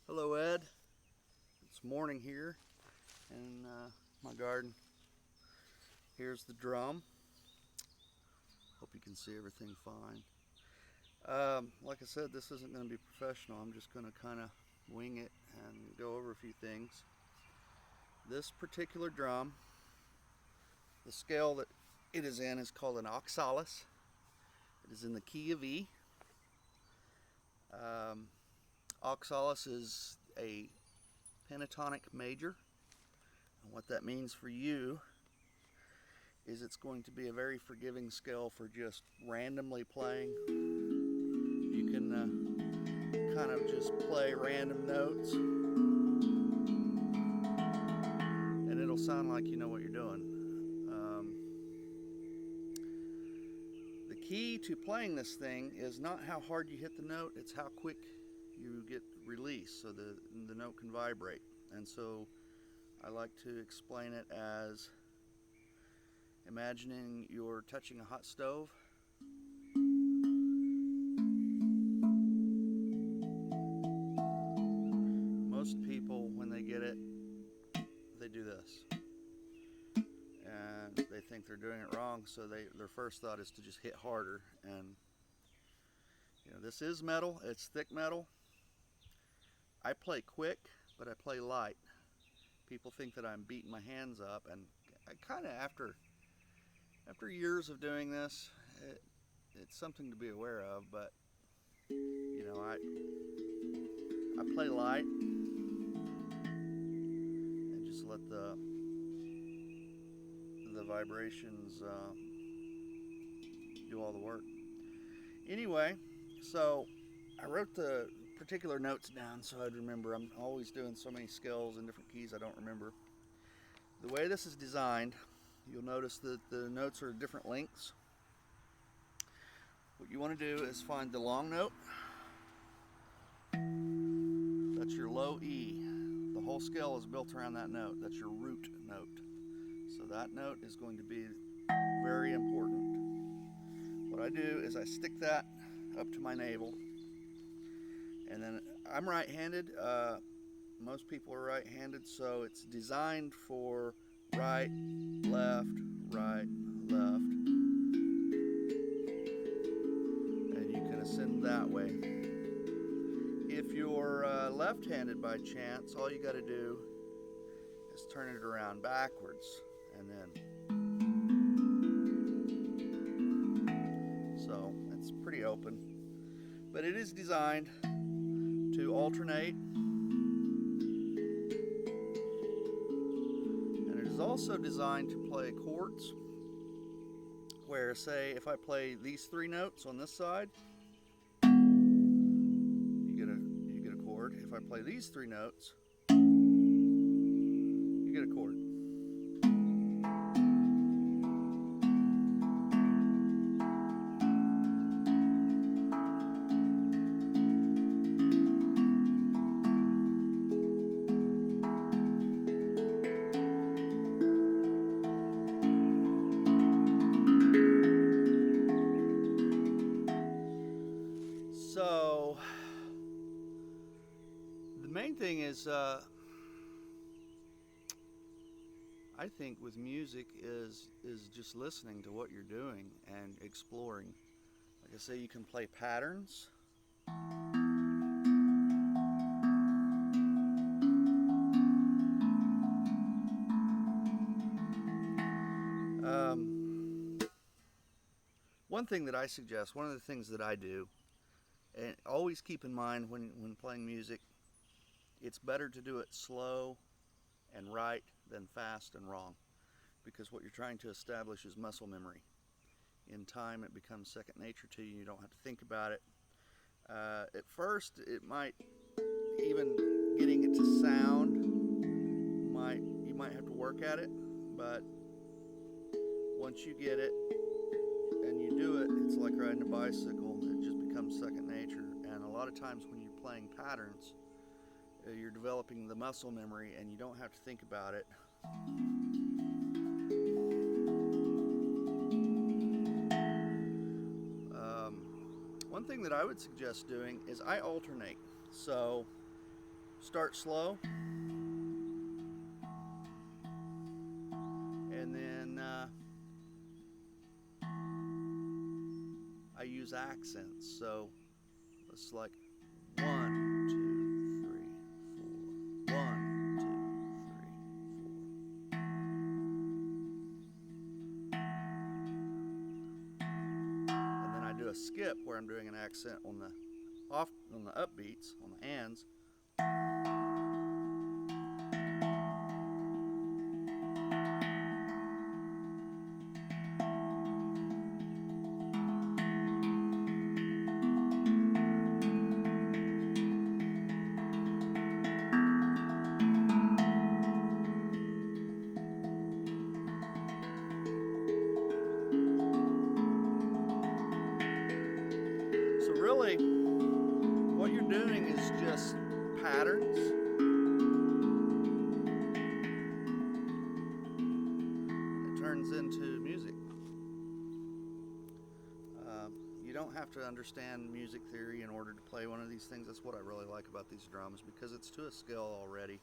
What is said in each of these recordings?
Hello, Ed. It's morning here in my garden. Here's the drum. Hope you can see everything fine. Like I said, this isn't going to be professional. I'm just going to kind of wing it and go over a few things. This particular drum, the scale that it is in is called an Oxalis. It is in the key of E. Oxalis is a pentatonic major, and what that means for you is it's going to be a very forgiving scale for just randomly playing. You can kind of just play random notes and it'll sound like you know what you're doing. The key to playing this thing is not how hard you hit the note, it's how quick you get release so the note can vibrate. And so I like to explain it as imagining you're touching a hot stove. Most people, when they get it, they do this. And they think they're doing it wrong, so their first thought is to just hit harder. And this is metal, it's thick metal. I play quick, but I play light. People think that I'm beating my hands up, and I kind of, after years of doing this, it's something to be aware of, but I play light and just let the vibrations do all the work. Anyway, so I wrote the particular notes down so I'd remember. I'm always doing so many scales and different keys I don't remember. The way this is designed, you'll notice that the notes are different lengths. What you want to do is find the long note. That's your low E. The whole scale is built around that note. That's your root note. So that note is going to be very important. What I do is I stick that up to my navel, and then I'm right-handed. Most people are right-handed, so it's designed for right, left, right, left, and you can ascend that way. If you're left-handed by chance, all you got to do is turn it around backwards, and then so it's pretty open, but it is designed to alternate, and it is also designed to play chords where, say, if I play these three notes on this side, you get a chord. If I play these three notes, you get a chord. So the main thing is, I think with music is just listening to what you're doing and exploring. Like I say, you can play patterns. One thing that I suggest, one of the things that I do, and always keep in mind when playing music, it's better to do it slow and right than fast and wrong, because what you're trying to establish is muscle memory. In time, it becomes second nature to you. You don't have to think about it. At first, it might, even getting it to sound, you might have to work at it, but once you get it and you do it, it's like riding a bicycle. It just becomes second nature. And a lot of times when you're playing patterns, you're developing the muscle memory and you don't have to think about it. One thing that I would suggest doing is I alternate. So start slow, and then I use accents. So it's like 1, 2, 3, 4. 1, 2, 3, 4. And then I do a skip where I'm doing an accent on the upbeats, on the ands. So really, what you're doing is just patterns. It turns into music. You don't have to understand music theory in order to play one of these things. That's what I really like about these drums, because it's to a scale already.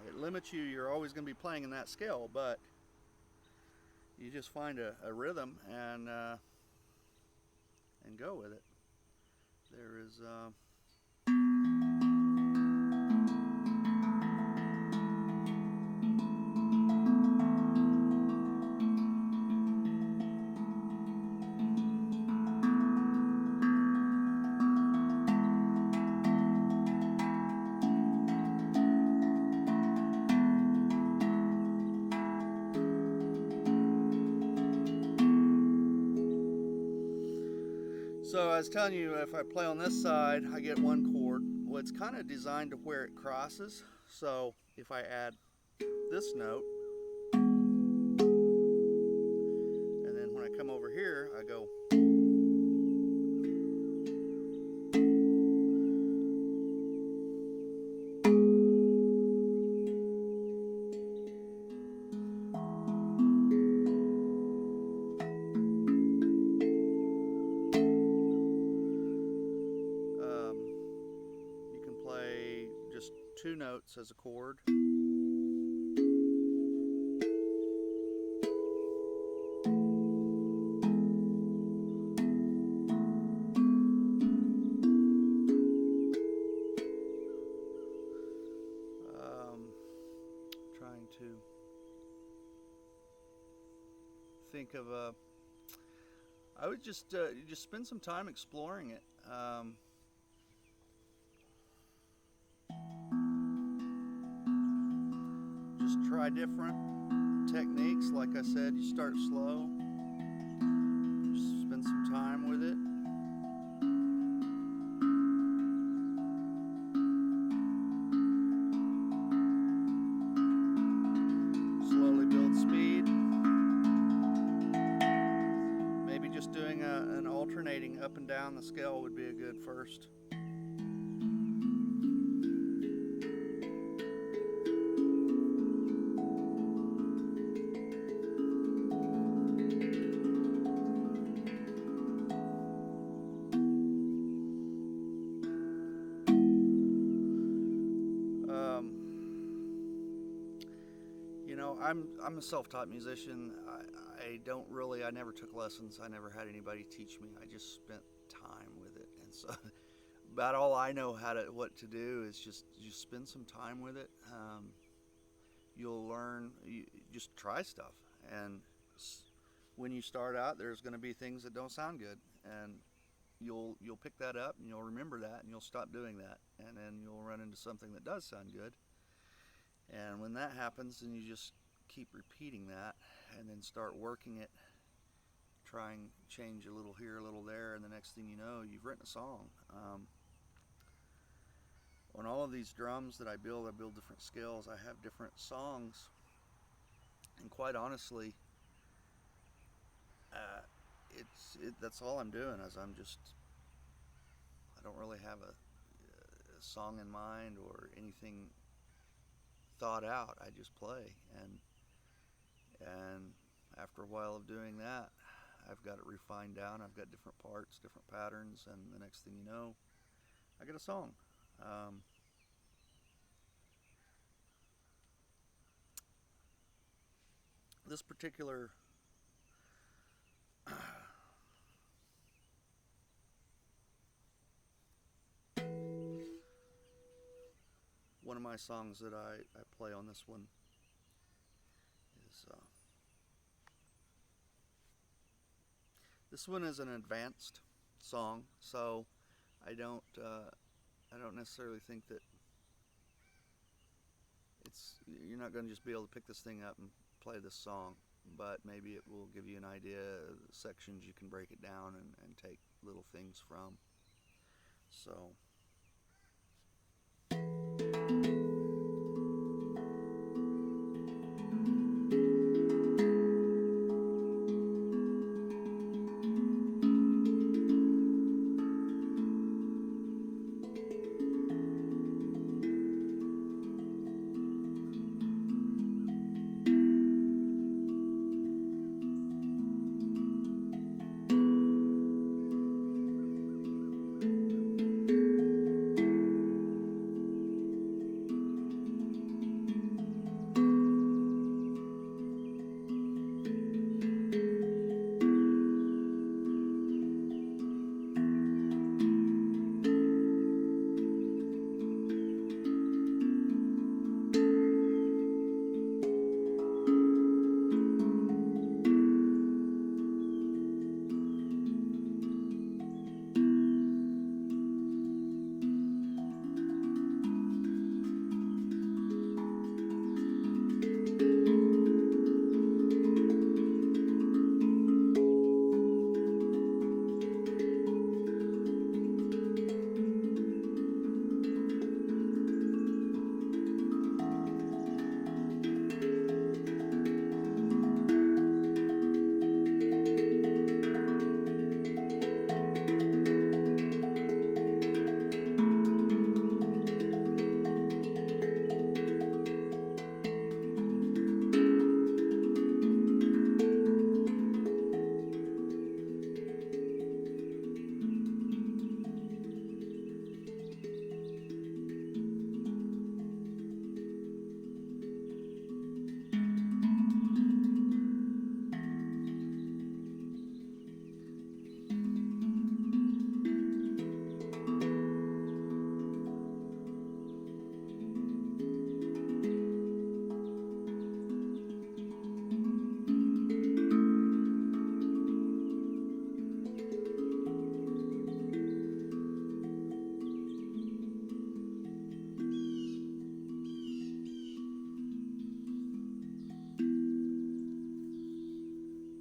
It limits you. You're always going to be playing in that scale, but you just find a rhythm and go with it. There is So I was telling you, if I play on this side, I get one chord. Well, it's kind of designed to where it crosses. So if I add this note, and then when I come over here, I go. You can play just 2 notes as a chord. Trying to think of I would just spend some time exploring it. Just try different techniques. Like I said, you start slow, just spend some time with it. Slowly build speed. Maybe just doing an alternating up and down the scale would be a good first. You know, I'm a self-taught musician. I never took lessons. I never had anybody teach me. I just spent time with it, and so about all I know what to do is just spend some time with it. You'll learn. You just try stuff, and when you start out, there's going to be things that don't sound good, and you'll pick that up, and you'll remember that, and you'll stop doing that, and then you'll run into something that does sound good. And when that happens, then you just keep repeating that, and then start working it, trying change a little here, a little there, and the next thing you know, you've written a song. On all of these drums that I build different scales. I have different songs, and quite honestly, that's all I'm doing. I don't really have a song in mind or anything thought out. I just play, and after a while of doing that, I've got it refined down. I've got different parts, different patterns, and the next thing you know, I get a song. This particular one of my songs that I play on this one is this one is an advanced song, so I don't necessarily think that you're not going to just be able to pick this thing up and play this song, but maybe it will give you an idea of the sections you can break it down and take little things from. So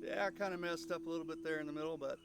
yeah, I kind of messed up a little bit there in the middle, but